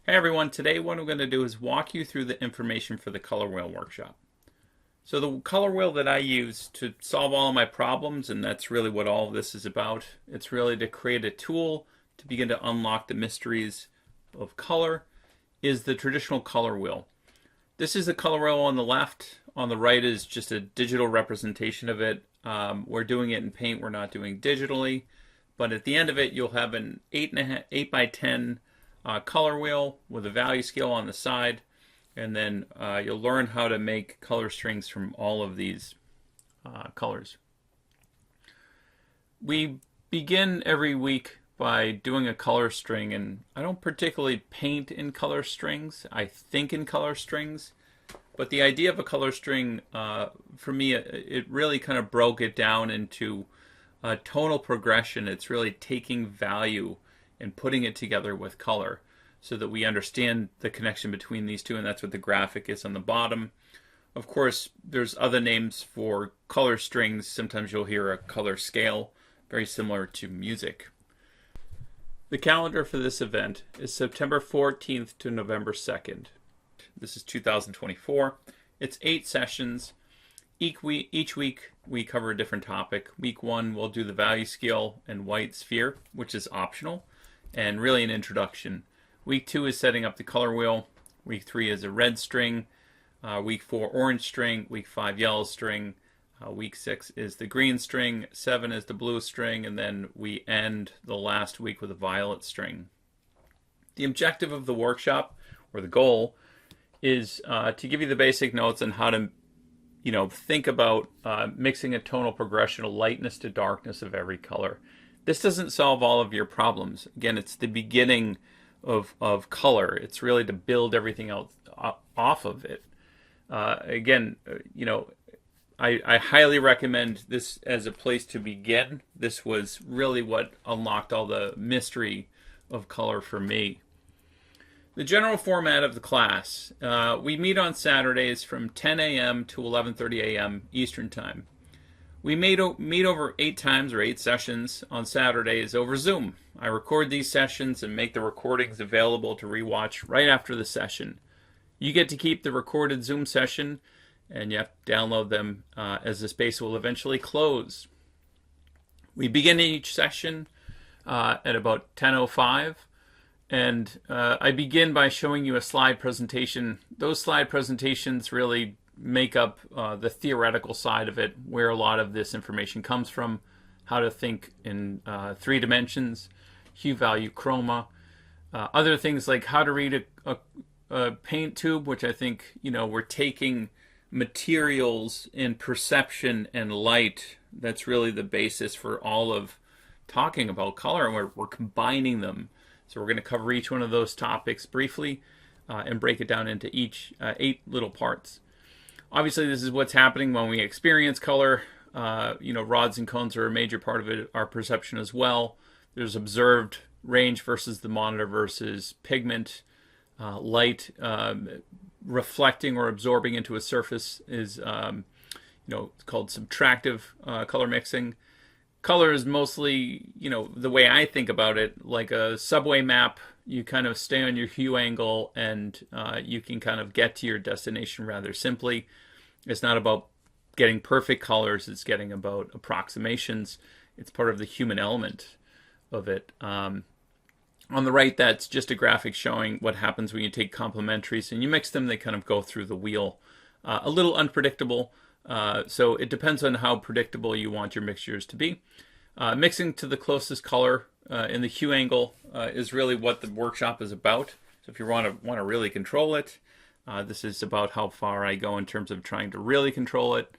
Hey everyone, today what I'm going to do is walk you through the information for the color wheel workshop. So the color wheel that I use to solve all of my problems, and that's really what all of this is about, it's really to create a tool to begin to unlock the mysteries of color, is the traditional color wheel. This is the color wheel on the left. On the right is just a digital representation of it. We're doing it in Paint, we're not doing digitally. But at the end of it, you'll have an 8 by 10 color wheel with a value scale on the side, and then you'll learn how to make color strings from all of these colors. We begin every week by doing a color string, and I don't particularly paint in color strings. I think in color strings, but the idea of a color string, for me, it really kind of broke it down into a tonal progression. It's really taking value and putting it together with color so that we understand the connection between these two, and that's what the graphic is on the bottom. Of course, there's other names for color strings. Sometimes you'll hear a color scale, very similar to music. The calendar for this event is September 14th to November 2nd. This is 2024. It's 8 sessions. Each week we cover a different topic. Week 1 we'll do the value scale and white sphere, which is optional and really an introduction. Week 2 is setting up the color wheel. Week 3 is a red string. Week 4 orange string. Week 5 yellow string. Week 6 is the green string. 7 is the blue string, and then we end the last week with a violet string. The objective of the workshop, or the goal, is to give you the basic notes on how to think about mixing a tonal progression of lightness to darkness of every color. This doesn't solve all of your problems. Again, it's the beginning of color. It's really to build everything else off of it. I highly recommend this as a place to begin. This was really what unlocked all the mystery of color for me. The general format of the class, we meet on Saturdays from 10 a.m. to 11:30 a.m. Eastern Time. We meet over 8 times or 8 sessions on Saturdays over Zoom. I record these sessions and make the recordings available to rewatch right after the session. You get to keep the recorded Zoom session, and you have to download them as the space will eventually close. We begin each session at about 10:05. And I begin by showing you a slide presentation. Those slide presentations really make up the theoretical side of it, where a lot of this information comes from, how to think in 3 dimensions, hue, value, chroma, other things like how to read a paint tube, which I think, we're taking materials and perception and light. That's really the basis for all of talking about color, and we're combining them. So we're going to cover each one of those topics briefly and break it down into each 8 little parts. Obviously, this is what's happening when we experience color. Rods and cones are a major part of it, our perception as well. There's observed range versus the monitor versus pigment. Light reflecting or absorbing into a surface is it's called subtractive color mixing. Color is mostly, the way I think about it, like a subway map. You kind of stay on your hue angle and you can kind of get to your destination rather simply. It's not about getting perfect colors. It's getting about approximations. It's part of the human element of it. On the right, that's just a graphic showing what happens when you take complementaries and you mix them. They kind of go through the wheel. A little unpredictable. So it depends on how predictable you want your mixtures to be. Mixing to the closest color in the hue angle is really what the workshop is about. So if you want to really control it, this is about how far I go in terms of trying to really control it.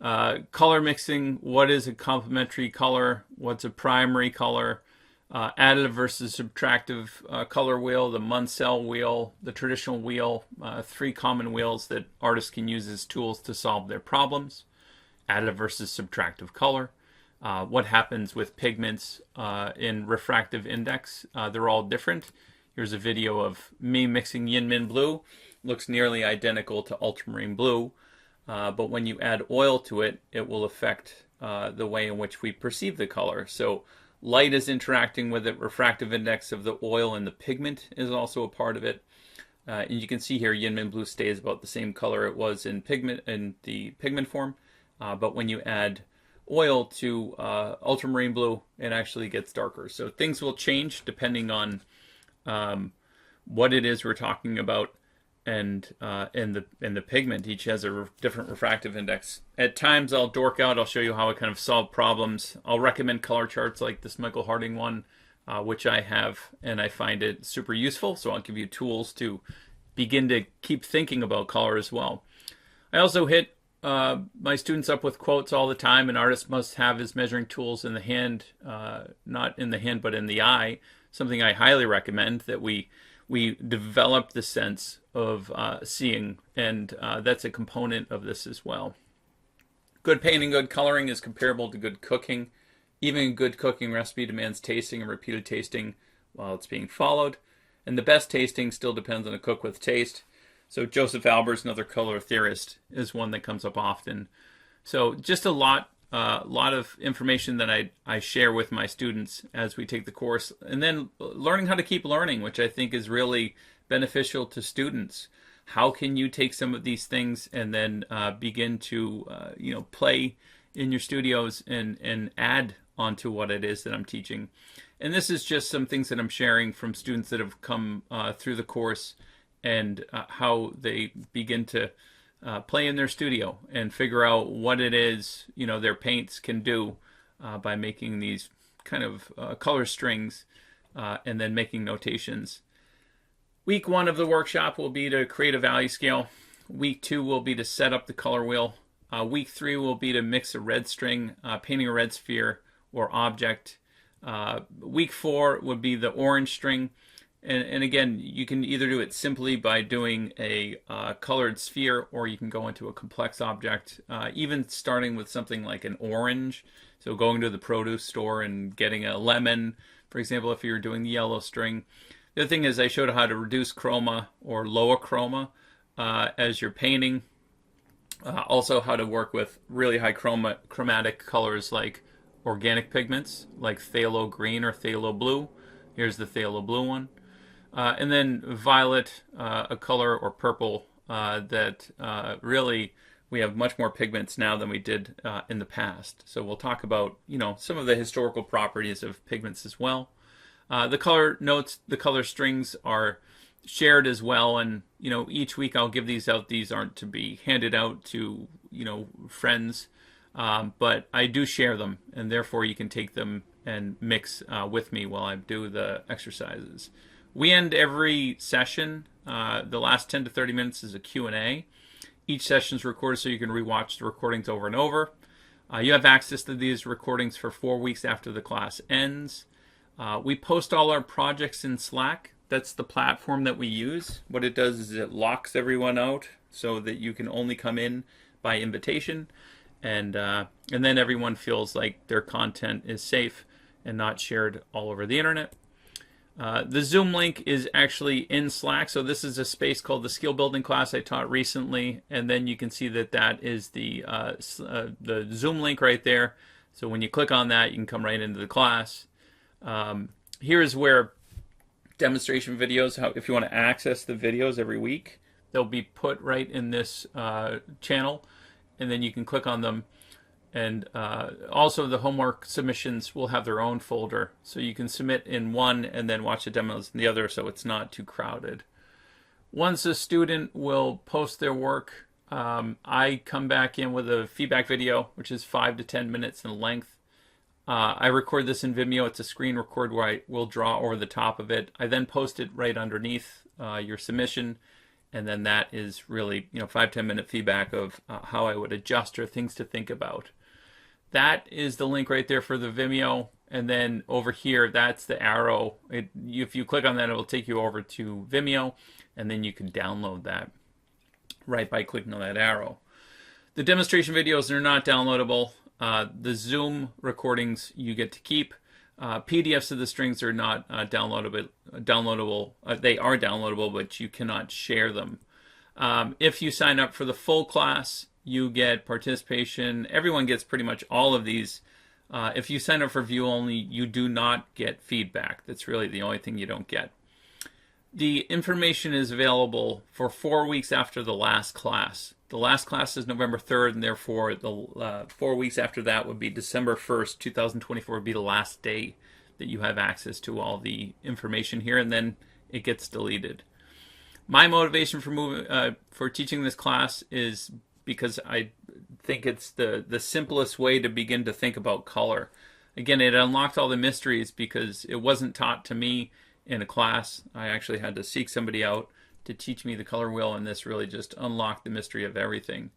Color mixing, what is a complementary color? What's a primary color? Additive versus subtractive color wheel, the Munsell wheel, the traditional wheel, 3 common wheels that artists can use as tools to solve their problems. Additive versus subtractive color. What happens with pigments in refractive index. They're all different. Here's a video of me mixing Yin Min Blue. Looks nearly identical to ultramarine blue. But when you add oil to it, it will affect the way in which we perceive the color. So Light is interacting with it. Refractive index of the oil and the pigment is also a part of it. And you can see here Yinmin blue stays about the same color it was in the pigment form, but when you add oil to ultramarine blue, it actually gets darker. So things will change depending on what it is we're talking about, and the pigment. Each has a different refractive index. At times I'll dork out. I'll show you how I kind of solve problems. I'll recommend color charts like this Michael Harding one, which I have, and I find it super useful. So I'll give you tools to begin to keep thinking about color as well. I also hit my students up with quotes all the time. An artist must have his measuring tools in the hand, not in the hand, but in the eye. Something I highly recommend, that we develop the sense of seeing, and that's a component of this as well. Good painting, good coloring is comparable to good cooking. Even a good cooking recipe demands tasting and repeated tasting while it's being followed. And the best tasting still depends on a cook with taste. So Joseph Albers, another color theorist, is one that comes up often. So just a lot of information that I share with my students as we take the course. And then learning how to keep learning, which I think is really beneficial to students. How can you take some of these things and then begin to play in your studios and add onto what it is that I'm teaching? And this is just some things that I'm sharing from students that have come through the course, and how they begin to play in their studio and figure out what it is their paints can do by making these kind of color strings and then making notations. Week 1 of the workshop will be to create a value scale. Week 2 will be to set up the color wheel. Week 3 will be to mix a red string, painting a red sphere or object. Week 4 would be the orange string. And again, you can either do it simply by doing a colored sphere, or you can go into a complex object, even starting with something like an orange. So going to the produce store and getting a lemon, for example, if you're doing the yellow string. The other thing is I showed how to reduce chroma or lower chroma as you're painting. Also how to work with really high chromatic colors like organic pigments, like phthalo green or phthalo blue. Here's the phthalo blue one. And then violet, a color, or purple that really we have much more pigments now than we did in the past. So we'll talk about some of the historical properties of pigments as well. The color notes, the color strings are shared as well, and each week I'll give these out. These aren't to be handed out to friends, but I do share them, and therefore you can take them and mix with me while I do the exercises. We end every session. The last 10 to 30 minutes is a Q&A. Each session is recorded so you can rewatch the recordings over and over. You have access to these recordings for 4 weeks after the class ends. We post all our projects in Slack. That's the platform that we use. What it does is it locks everyone out so that you can only come in by invitation, and then everyone feels like their content is safe and not shared all over the internet. The Zoom link is actually in Slack. So this is a space called the skill building class I taught recently, and then you can see that is the Zoom link right there. So when you click on that, you can come right into the class. Here's where demonstration videos, if you want to access the videos every week, they'll be put right in this channel, and then you can click on them. And also the homework submissions will have their own folder, so you can submit in one and then watch the demos in the other, so it's not too crowded. Once a student will post their work, I come back in with a feedback video, which is 5 to 10 minutes in length. I record this in Vimeo. It's a screen record where I will draw over the top of it. I then post it right underneath your submission, and then that is really 5-10 minute feedback of how I would adjust or things to think about. That is the link right there for the Vimeo, and then over here that's the arrow. If you click on that, it will take you over to Vimeo, and then you can download that right by clicking on that arrow. The demonstration videos are not downloadable. The Zoom recordings you get to keep. PDFs of the strings are not downloadable. They are downloadable, but you cannot share them. If you sign up for the full class, you get participation. Everyone gets pretty much all of these If you sign up for view only, you do not get feedback. That's really the only thing you don't get. The information is available for 4 weeks after the last class. The last class is November 3rd, and therefore the 4 weeks after that would be December 1st, 2024 would be the last day that you have access to all the information here, and then it gets deleted. My motivation for teaching this class is because I think it's the simplest way to begin to think about color. Again, it unlocked all the mysteries because it wasn't taught to me in a class. I actually had to seek somebody out to teach me the color wheel, and this really just unlocked the mystery of everything.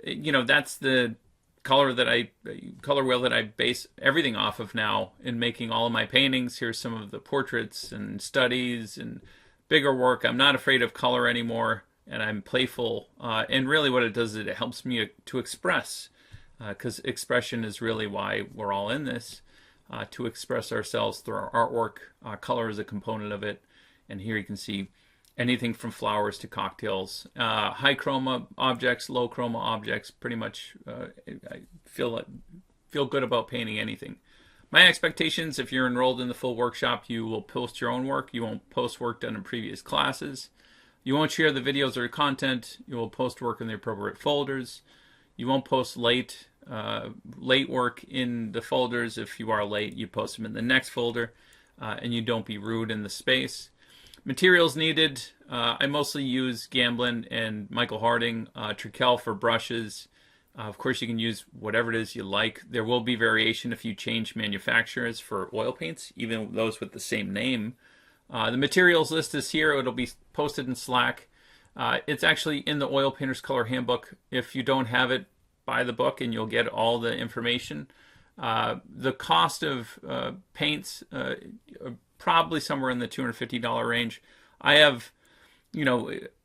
That's the color wheel that I base everything off of now in making all of my paintings. Here's some of the portraits and studies and bigger work. I'm not afraid of color anymore, and I'm playful. And really what it does is it helps me to express, because expression is really why we're all in this. To express ourselves through our artwork. Color is a component of it. And here you can see anything from flowers to cocktails. High chroma objects, low chroma objects, pretty much I feel good about painting anything. My expectations, if you're enrolled in the full workshop, you will post your own work. You won't post work done in previous classes. You won't share the videos or content. You will post work in the appropriate folders. You won't post late work in the folders. If you are late, you post them in the next folder, and you don't be rude in the space. Materials needed. I mostly use Gamblin and Michael Harding, Trekell for brushes. Of course, you can use whatever it is you like. There will be variation if you change manufacturers for oil paints, even those with the same name. The materials list is here. It'll be posted in Slack. It's actually in the Oil Painter's Color Handbook. If you don't have it, buy the book and you'll get all the information. The cost of paints, probably somewhere in the $250 range. I have,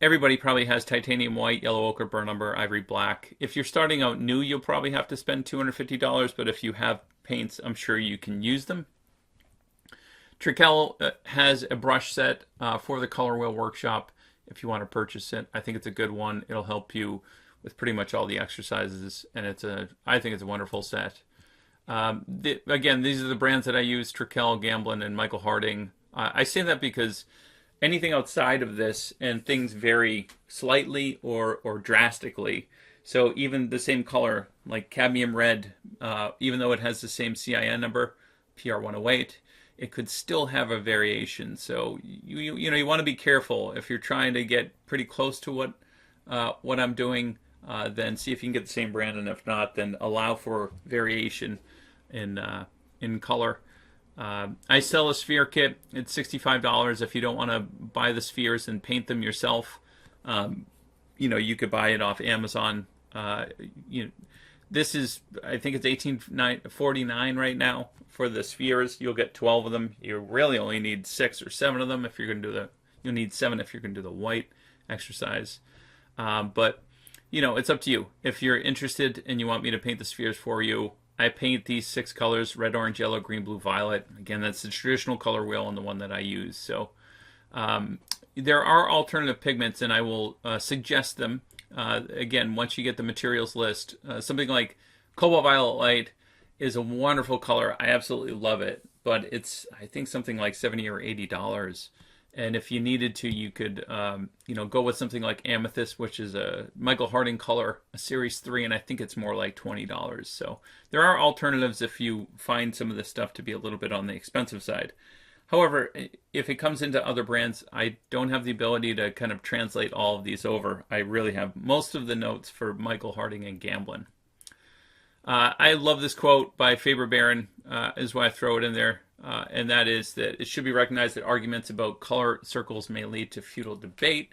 everybody probably has titanium white, yellow ochre, burnt umber, ivory black. If you're starting out new, you'll probably have to spend $250, but if you have paints, I'm sure you can use them. Trekell has a brush set for the Color Wheel Workshop if you want to purchase it. I think it's a good one. It'll help you with pretty much all the exercises, and I think it's a wonderful set. Again, these are the brands that I use: Trekell, Gamblin, and Michael Harding. I say that because anything outside of this, and things vary slightly or drastically. So even the same color, like cadmium red, even though it has the same CIN number, PR108, it could still have a variation. So you want to be careful if you're trying to get pretty close to what I'm doing. Then see if you can get the same brand, and if not, then allow for variation in color. I sell a sphere kit. It's $65 if you don't want to buy the spheres and paint them yourself. You could buy it off Amazon. This is, I think it's $18.49 right now for the spheres. You'll get 12 of them. You really only need 6 or 7 of them if you're going to do you'll need 7 if you're going to do the white exercise. But it's up to you. If you're interested and you want me to paint the spheres for you, I paint these 6 colors: red, orange, yellow, green, blue, violet. Again, that's the traditional color wheel and the one that I use. So there are alternative pigments, and I will suggest them. Again, once you get the materials list, something like cobalt violet light is a wonderful color. I absolutely love it, but it's, I think, something like $70 or $80. And if you needed to, you could, go with something like Amethyst, which is a Michael Harding color, a Series 3, and I think it's more like $20. So there are alternatives if you find some of this stuff to be a little bit on the expensive side. However, if it comes into other brands, I don't have the ability to kind of translate all of these over. I really have most of the notes for Michael Harding and Gamblin. I love this quote by Faber-Baron, is why I throw it in there. And that is that it should be recognized that arguments about color circles may lead to futile debate.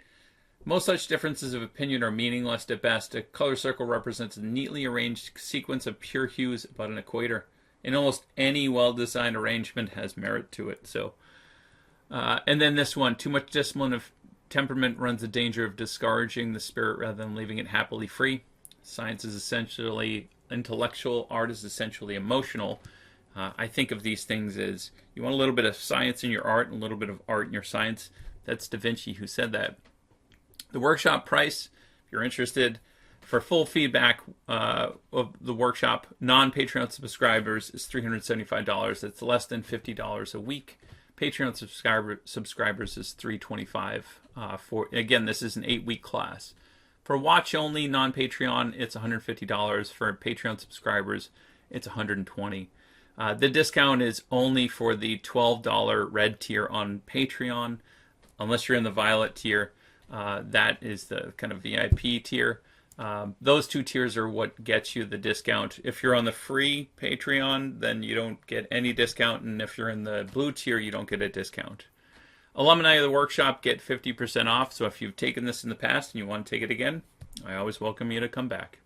Most such differences of opinion are meaningless at best. A color circle represents a neatly arranged sequence of pure hues about an equator. And almost any well-designed arrangement has merit to it. So, and then this one: too much discipline of temperament runs the danger of discouraging the spirit rather than leaving it happily free. Science is essentially intellectual. Art is essentially emotional. I think of these things as you want a little bit of science in your art and a little bit of art in your science. That's Da Vinci who said that. The workshop price, if you're interested, For full feedback of the workshop, non-Patreon subscribers is $375. That's less than $50 a week. Patreon subscribers is $325. For again, this is an 8-week class. For watch only non-Patreon, it's $150. For Patreon subscribers, it's $120. The discount is only for the $12 red tier on Patreon, unless you're in the violet tier. That is the kind of VIP tier. Those two tiers are what gets you the discount. If you're on the free Patreon, then you don't get any discount, and if you're in the blue tier, you don't get a discount. Alumni of the workshop get 50% off, so if you've taken this in the past and you want to take it again, I always welcome you to come back.